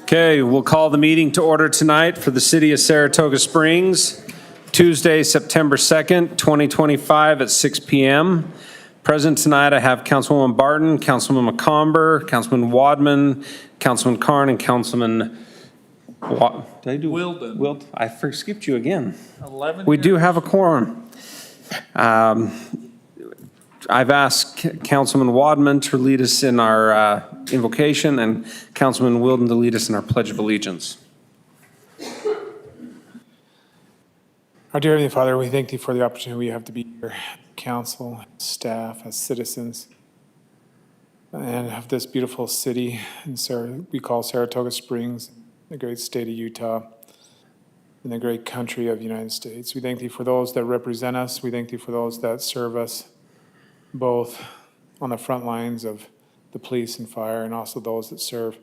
Okay, we'll call the meeting to order tonight for the City of Saratoga Springs, Tuesday, September 2nd, 2025 at 6 p.m. Present tonight, I have Councilwoman Barton, Councilman McComber, Councilman Wadman, Councilman Carn, and Councilman did I do? Wilden. I skipped you again. 11 We do years. have a quorum. I've asked Councilman Wadman to lead us in our invocation and Councilman Wilden to lead us in our Pledge of Allegiance. Our dear Heavenly Father, we thank Thee for the opportunity we have to be here, council, staff, as citizens, and of this beautiful city we call Saratoga Springs, the great state of Utah, in the great country of the United States. We thank Thee for those that represent us. We thank Thee for those that serve us, both on the front lines of the police and fire, and also those that serve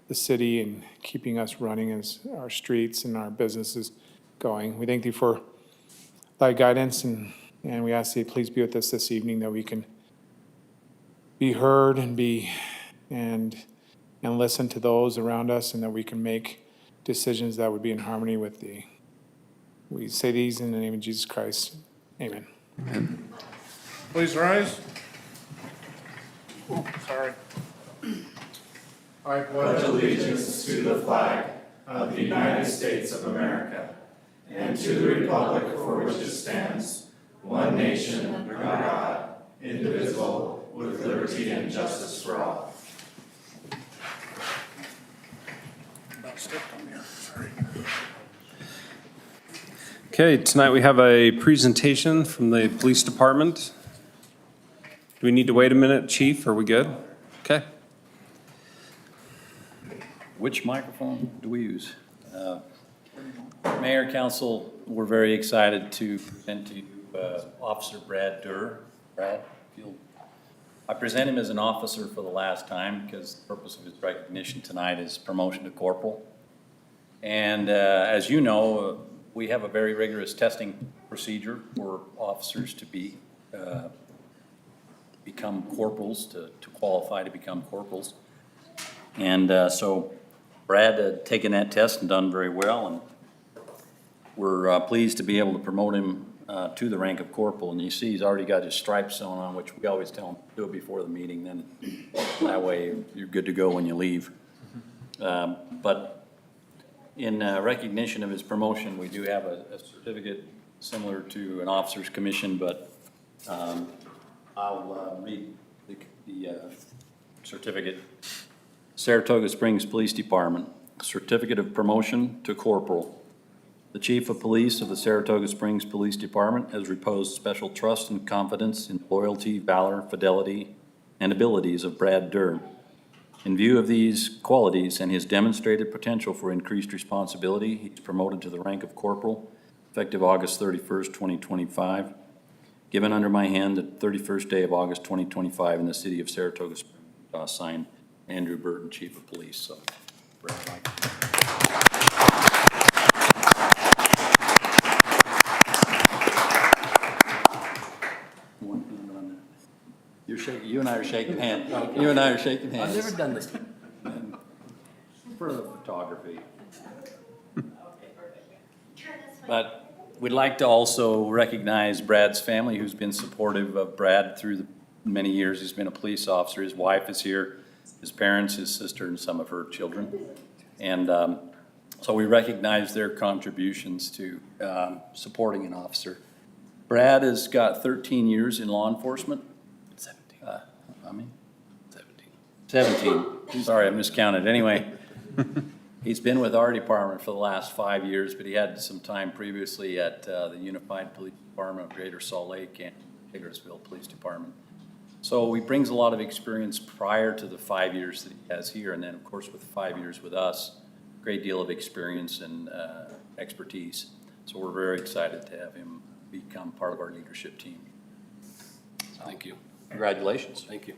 the city and keeping us running as our streets and our businesses going. We thank Thee for Thy guidance, and we ask Thee, please be with us this evening, that we can be heard and listen to those around us, and that we can make decisions that would be in harmony with Thee. We say these in the name of Jesus Christ. Amen. Amen. Please rise. Oh, sorry. I pledge allegiance to the flag of the United States of America and to the republic for which it stands, one nation under God, indivisible, with liberty and justice for all. About stepped on you. Sorry. Okay, tonight we have a presentation from the police department. Do we need to wait a minute, Chief? Are we good? Okay. Which microphone do we use? Mayor, Council, we're very excited to present to you Officer Brad Durr. Brad, I present him as an officer for the last time because the purpose of his recognition tonight is promotion to corporal. And as you know, we have a very rigorous testing procedure for officers to become corporals, to qualify to become corporals. And so Brad had taken that test and done very well, and we're pleased to be able to promote him to the rank of corporal. And you see he's already got his stripes sewn on, which we always tell him to do it before the meeting, then that way you're good to go when you leave. But in recognition of his promotion, we do have a certificate similar to an officer's commission, but I'll read the certificate. Saratoga Springs Police Department, Certificate of Promotion to Corporal. The Chief of Police of the Saratoga Springs Police Department has reposed special trust and confidence in loyalty, valor, fidelity, and abilities of Brad Durr. In view of these qualities and his demonstrated potential for increased responsibility, he's promoted to the rank of corporal effective August 31st, 2025. Given under my hand the 31st day of August 2025 in the city of Saratoga Springs, signed Andrew Burton, Chief of Police. So, Brad, You're shaking. You and I are shaking hands. You and I are shaking hands. I've never done this. And for the photography. But we'd like to also recognize Brad's family, who's been supportive of Brad through the many years he's been a police officer. His wife is here, his parents, his sister, and some of her children. And so we recognize their contributions to supporting an officer. Brad has got 13 years in law enforcement. 17. Sorry, I miscounted. Anyway, he's been with our department for the last 5 years, but he had some time previously at the Unified Police Department of Greater Salt Lake and Hagersville Police Department. So he brings a lot of experience prior to the 5 years that he has here, and then of course with 5 years with us, a great deal of experience and expertise. So we're very excited to have him become part of our leadership team. Thank you. Congratulations. Thank you.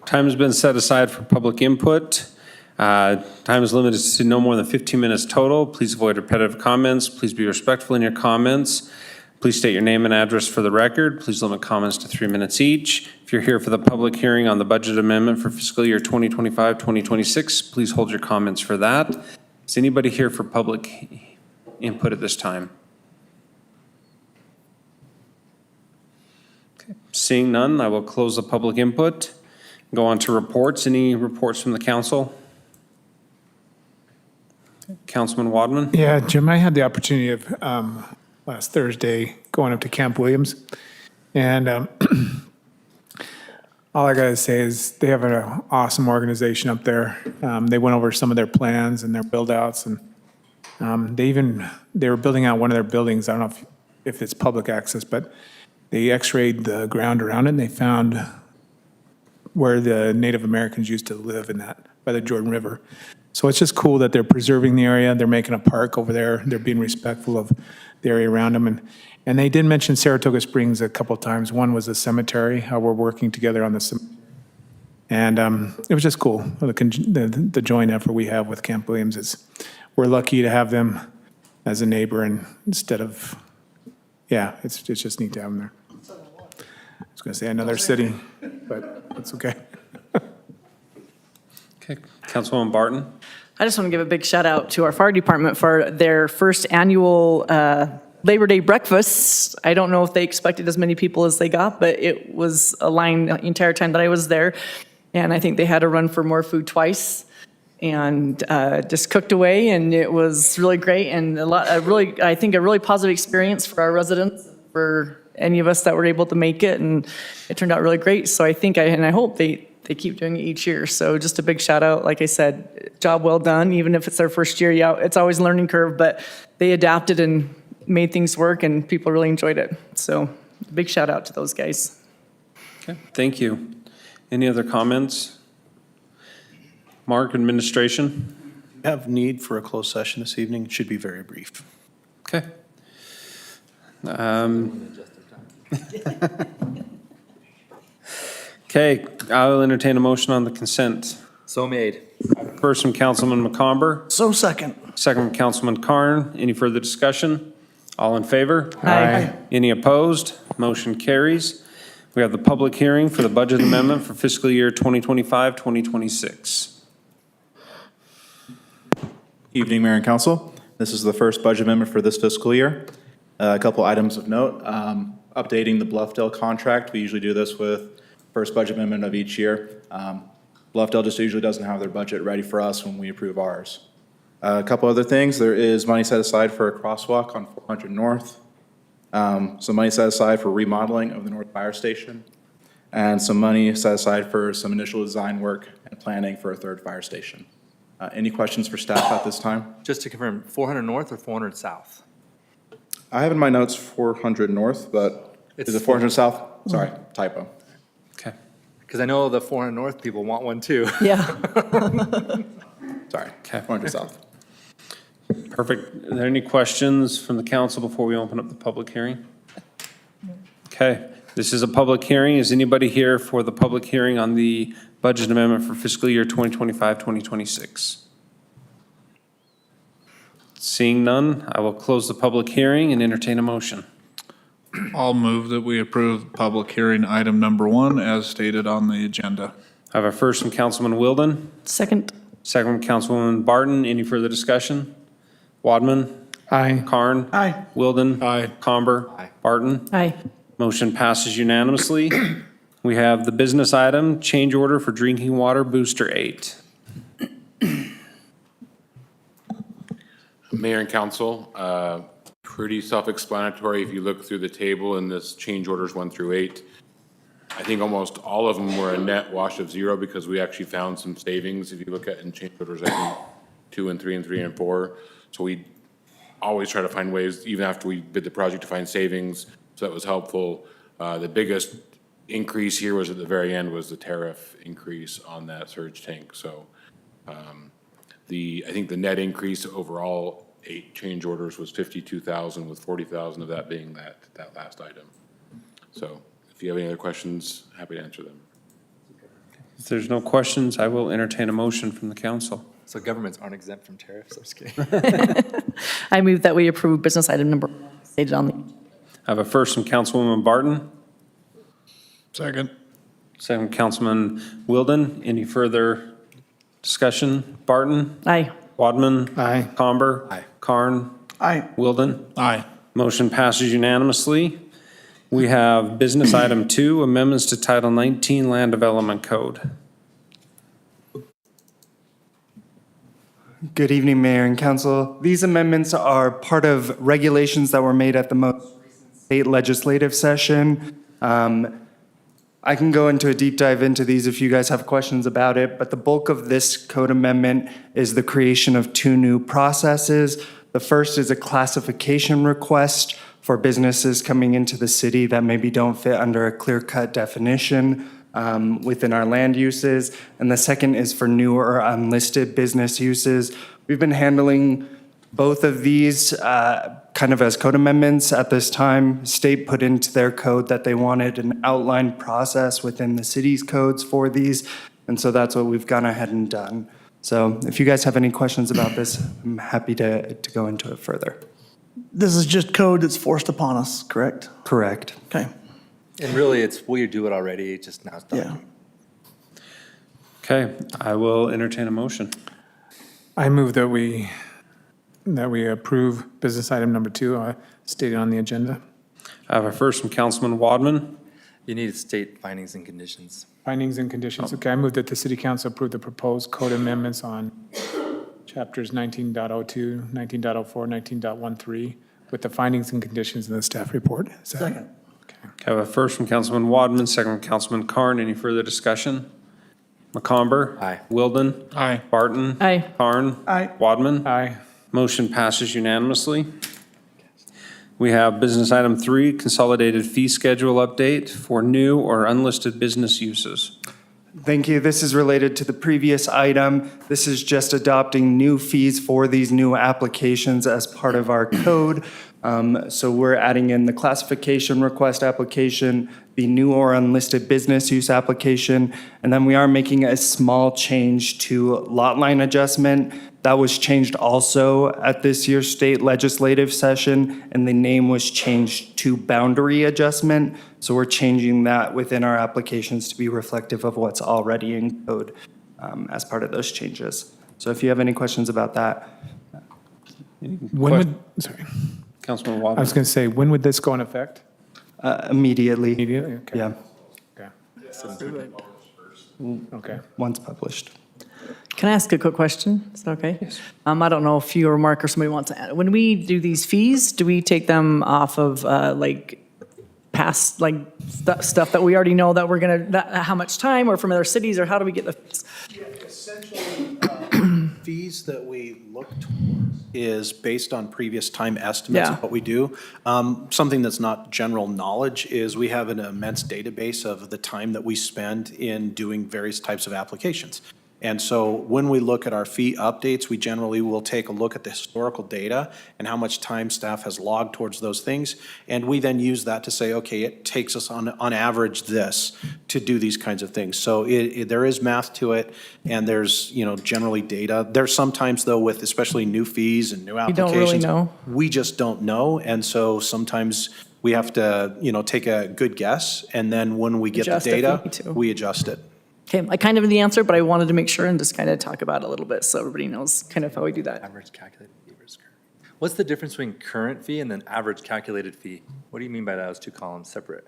Time has been set aside for public input. Time is limited to no more than 15 minutes total. Please avoid repetitive comments. Please be respectful in your comments. Please state your name and address for the record. Please limit comments to 3 minutes each. If you're here for the public hearing on the budget amendment for fiscal year 2025-2026, please hold your comments for that. Is anybody here for public input at this time? Okay. Seeing none, I will close the public input. Go on to reports. Any reports from the council? Councilman Wadman? Yeah, Jim, I had the opportunity of last Thursday going up to Camp Williams. And all I got to say is they have an awesome organization up there. They went over some of their plans and their build outs, and they were building out one of their buildings. I don't know if it's public access, but they x-rayed the ground around it and they found where the Native Americans used to live in that, by the Jordan River. So it's just cool that they're preserving the area. They're making a park over there. They're being respectful of the area around them. And they did mention Saratoga Springs a couple of times. One was a cemetery, how we're working together on the cemetery. And it was just cool, the joint effort we have with Camp Williams. We're lucky to have them as a neighbor, and instead of, yeah, it's just neat to have them there. I was going to say another city, but it's okay. Okay, Councilwoman Barton? I just want to give a big shout out to our fire department for their first annual Labor Day breakfast. I don't know if they expected as many people as they got, but it was a line the entire time that I was there. And I think they had to run for more food twice, and just cooked away, and it was really great, and I think a really positive experience for our residents, for any of us that were able to make it, and it turned out really great. So I think I hope they keep doing it each year. So just a big shout out. Like I said, job well done. Even if it's their first year, yeah, it's always a learning curve, but they adapted and made things work, and people really enjoyed it. So big shout out to those guys. Okay, thank you. Any other comments? Mark, administration? Have need for a closed session this evening. It should be very brief. Okay. Okay, I will entertain a motion on the consent. So made. First from Councilman McComber, So second. second from Councilman Carn. Any further discussion? All in favor? Aye. Any opposed? Motion carries. We have the public hearing for the budget amendment for fiscal year 2025-2026. Evening, Mayor and Council. This is the first budget amendment for this fiscal year. A couple items of note. Updating the Bluffdale contract. We usually do this with first budget amendment of each year. Bluffdale just usually doesn't have their budget ready for us when we approve ours. A couple other things. There is money set aside for a crosswalk on 400 North. Some money set aside for remodeling of the North Fire Station. And some money set aside for some initial design work and planning for a third fire station. Any questions for staff at this time? Just to confirm, 400 north or 400 south? I have in my notes 400 north, but is it 400 south? Sorry, typo. Okay. Because I know the 400 north people want one too. Yeah. Sorry, Okay. 400 south. Perfect. Are there any questions from the council before we open up the public hearing? Okay, this is a public hearing. Is anybody here for the public hearing on the budget amendment for fiscal year 2025-2026? Seeing none, I will close the public hearing and entertain a motion. I'll move that we approve public hearing item number 1 as stated on the agenda. I have a first from Councilman Wilden, Second. second from Councilwoman Barton. Any further discussion? Wadman? Aye. Carn? Aye. Wilden? Aye. Comber? Aye. Barton? Aye. Motion passes unanimously. We have the business item, change order for drinking water booster 8. Mayor and council, pretty self-explanatory if you look through the table in this change orders 1 through 8. I think almost all of them were a net wash of 0 because we actually found some savings. If you look at in change orders, I think 2 and 3 and 3 and 4. So we always try to find ways, even after we bid the project, to find savings. So that was helpful. The biggest increase here was at the very end was the tariff increase on that surge tank. So I think the net increase overall 8 change orders was 52,000, with 40,000 of that being that last item. So if you have any other questions, happy to answer them. there's no questions, I will entertain a motion from the council. So governments aren't exempt from tariffs, I'm just kidding. I move that we approve business item number 1 stated on the, I have a first from Councilwoman Barton, Second. second Councilman Wilden. Any further discussion? Barton? aye. Wadman? Aye. Comber? Aye. Carn? Aye. Wilden? Aye. Motion passes unanimously. We have business item 2, amendments to Title 19 Land Development Code. Good evening, Mayor and Council. These amendments are part of regulations that were made at the most recent state legislative session. I can go into a deep dive into these if you guys have questions about it, but the bulk of this code amendment is the creation of 2 new processes. The first is a classification request for businesses coming into the city that maybe don't fit under a clear-cut definition within our land uses. And the second is for new or unlisted business uses. We've been handling both of these kind of as code amendments at this time. State put into their code that they wanted an outlined process within the city's codes for these. And so that's what we've gone ahead and done. So if you guys have any questions about this, I'm happy to go into it further. This is just code that's forced upon us, correct? Correct. Okay, And really, it's, we do it already, it's just now it's yeah. done. Okay, I will entertain a motion. I move that we approve business item number 2 stated on the agenda. I have a first from Councilman Wadman. You need to state findings and conditions. Findings and conditions. Okay, I move that the city council approve the proposed code amendments on chapters 19.02, 19.04, 19.13 with the findings and conditions in the staff report. Second. I have a first from Councilman Wadman, second from Councilman Carn. Any further discussion? McComber? Aye. Wilden? Aye. Barton? Aye. Carn? Aye. Wadman? Aye. Motion passes unanimously. We have business item 3, consolidated fee schedule update for new or unlisted business uses. Thank you. This is related to the previous item. This is just adopting new fees for these new applications as part of our code. So we're adding in the classification request application, the new or unlisted business use application, and then we are making a small change to lot line adjustment. That was changed also at this year's state legislative session, and the name was changed to boundary adjustment. So we're changing that within our applications to be reflective of what's already in code as part of those changes. So if you have any questions about that. Sorry, Councilman I Wadman? was going to say, when would this go in effect? Immediately, Immediately? Okay. yeah, Okay. Okay. once published. Can I ask a quick question? Is that okay? Yes. I don't know if you or Mark or somebody wants to add. When we do these fees, do we take them off of like past like stuff that we already know that we're gonna, how much time, or from other cities, or how do we get the fees? Essentially, fees that we look towards is based on previous time estimates Yeah. of what we do. Something that's not general knowledge is we have an immense database of the time that we spend in doing various types of applications. And so when we look at our fee updates, we generally will take a look at the historical data and how much time staff has logged towards those things. And we then use that to say, okay, it takes us on average this to do these kinds of things. So there is math to it, and there's, generally data. There's sometimes though with especially new fees and new don't applications. really know. We just don't know. And so sometimes we have to, take a good guess. And then when we get the Adjust if we data, need to. we adjust it. Okay, I kind of know the answer, but I wanted to make sure and just kind of talk about it a little bit so everybody knows kind of how we do that. Average calculated fee versus current. What's the difference between current fee and then average calculated fee? What do you mean by that as 2 columns separate?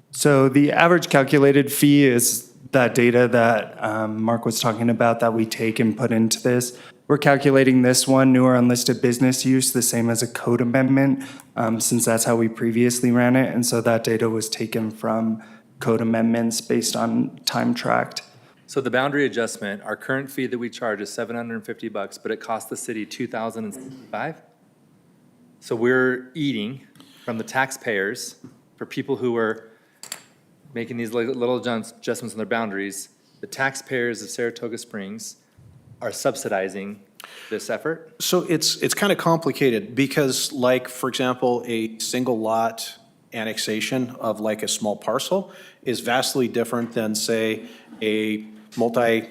So the average calculated fee is that data that Mark was talking about that we take and put into this. We're calculating this one, new or unlisted business use, the same as a code amendment, since that's how we previously ran it. And so that data was taken from code amendments based on time tracked. So the boundary adjustment, our current fee that we charge is $750, but it costs the city $2,065. So we're eating from the taxpayers for people who are making these little adjustments in their boundaries. The taxpayers of Saratoga Springs are subsidizing this effort. So it's kind of complicated because, like, for example, a single lot annexation of like a small parcel is vastly different than, say, a multi,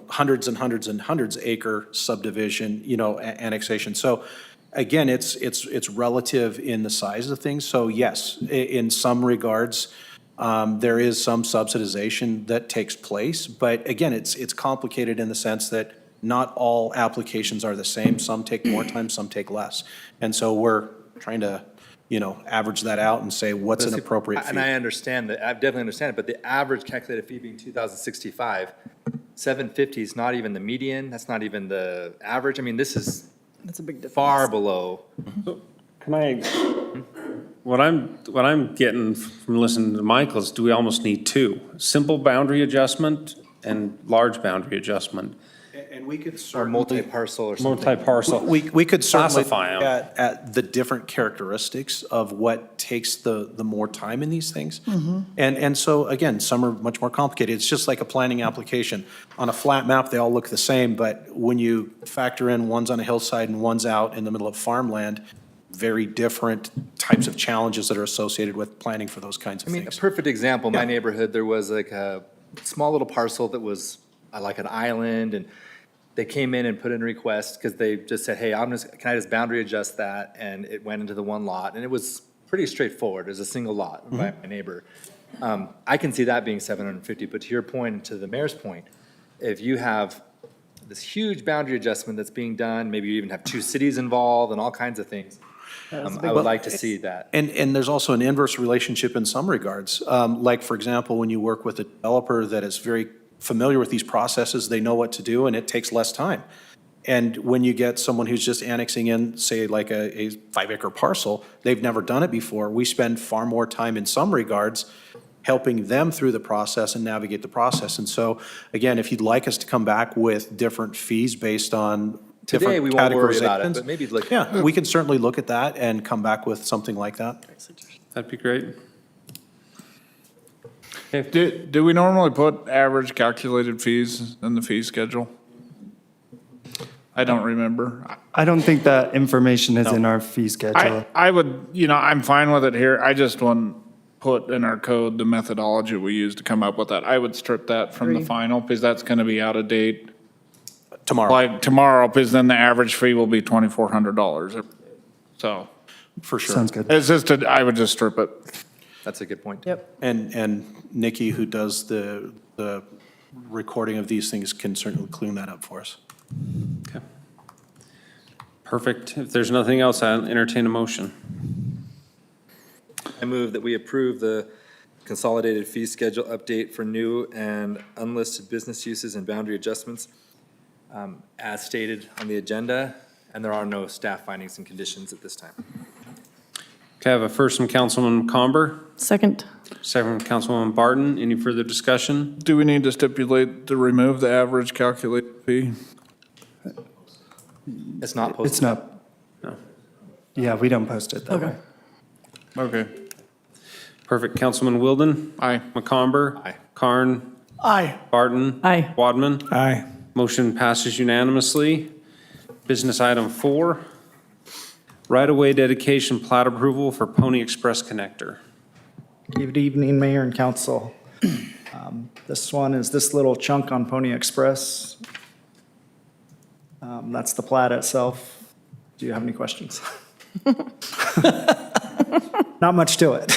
hundreds and hundreds and hundreds acre subdivision, annexation. So again, it's relative in the size of things. So yes, in some regards, there is some subsidization that takes place. But again, it's complicated in the sense that not all applications are the same. Some take more time, some take less. And so we're trying to, average that out and say what's an appropriate fee. And I understand that, I definitely understand it, but the average calculated fee being 2,065, 750 is not even the median, that's not even the average. I mean, this is That's a big difference. far below. Can I, what I'm getting from listening to Michael is, do we almost need two? Simple boundary adjustment and large boundary adjustment, And we could Or certainly. multi-parcel or something. multi-parcel. We could certainly Classify 'em. look at the different characteristics of what takes the more time in these things. And so, again, some are much more complicated. It's just like a planning application. On a flat map, they all look the same, but when you factor in one's on a hillside and one's out in the middle of farmland, very different types of challenges that are associated with planning for those kinds of I mean, a things. perfect example, my Yeah. neighborhood, there was like a small little parcel that was like an island, and they came in and put in a request because they just said, hey, can I just boundary adjust that? And it went into the one lot, and it was pretty straightforward. It was a single lot by my neighbor. I can see that being 750, but to your point and to the mayor's point, if you have this huge boundary adjustment that's being done, maybe you even have two cities involved and all kinds of things, I would like to see that. And there's also an inverse relationship in some regards. Like, for example, when you work with a developer that is very familiar with these processes, they know what to do, and it takes less time. And when you get someone who's just annexing in, say, like a 5-acre parcel, they've never done it before, we spend far more time in some regards helping them through the process and navigate the process. And so, again, if you'd like us to come back with different fees based on different Today, we won't worry about it, categorizations, but maybe like. yeah, we can certainly look at that and come back with something like that. That'd be great. Do we normally put average calculated fees in the fee schedule? I don't remember. I don't think that information is in our fee schedule. I would, I'm fine with it here. I just want to put in our code the methodology we use to come up with that. I would strip that from the Agree. final because that's going to be out of date. Tomorrow, Like tomorrow, because then the average fee will be $2,400. So for sure. Sounds good. it's just, I would just strip it. That's a good point. Yep. And Nikki, who does the recording of these things, can certainly clean that up for us. Okay. Perfect. If there's nothing else, I'll entertain a motion. I move that we approve the consolidated fee schedule update for new and unlisted business uses and boundary adjustments as stated on the agenda, and there are no staff findings and conditions at this time. Okay, I have a first from Councilman McComber, Second. second from Councilwoman Barton. Any further discussion? Do we need to stipulate to remove the average calculated fee? It's not posted. It's not. No. Yeah, we don't post it that Okay. way. Okay. Perfect. Councilman Wilden? Aye. McComber? Aye. Carn? Aye. Barton? Aye. Wadman? Aye. Motion passes unanimously. Business item 4, right-of-way dedication plat approval for Pony Express Connector. Good evening, Mayor and Council. This one is this little chunk on Pony Express. That's the plat itself. Do you have any questions? Not much to it.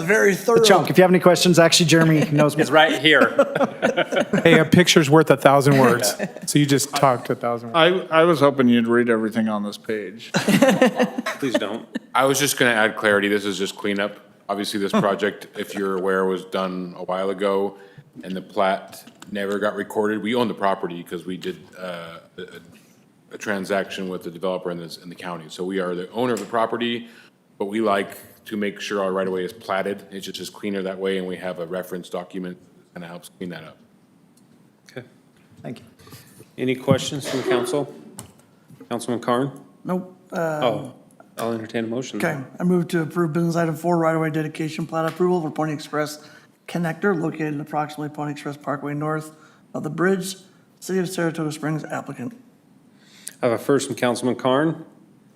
Very thorough. The chunk, if you have any questions, actually Jeremy knows. It's right here. Hey, a picture's worth 1,000 words. So you just talked 1,000 words. I was hoping you'd read everything on this page. Please don't. I was just going to add clarity. This is just cleanup. Obviously, this project, if you're aware, was done a while ago, and the plat never got recorded. We own the property because we did a transaction with the developer in the county. So we are the owner of the property, but we like to make sure our right-of-way is platted. It's just cleaner that way, and we have a reference document that kind of helps clean that up. Okay. Thank you. Any questions from council? Councilman Carn? Nope. Oh, I'll entertain a motion. Okay, I move to approve business item 4, right-of-way dedication plat approval for Pony Express Connector located approximately Pony Express Parkway north of the bridge, City of Saratoga Springs applicant. I have a first from Councilman Carn,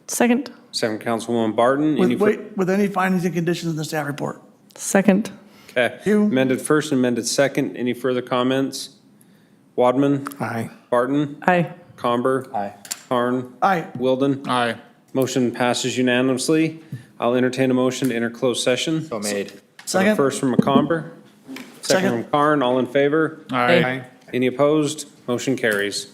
Second. Second Councilwoman Barton. Any fir- With any findings and conditions in the staff report. Second. Okay. You. Amended first and amended second. Any further comments? Wadman? Aye. Barton? Aye. Comber? Aye. Harn? Aye. Wilden? Aye. Motion passes unanimously. I'll entertain a motion to enter closed session. So made. Second. First from McComber. Second Second. from Carn. All in favor? Aye. Any opposed? Motion carries.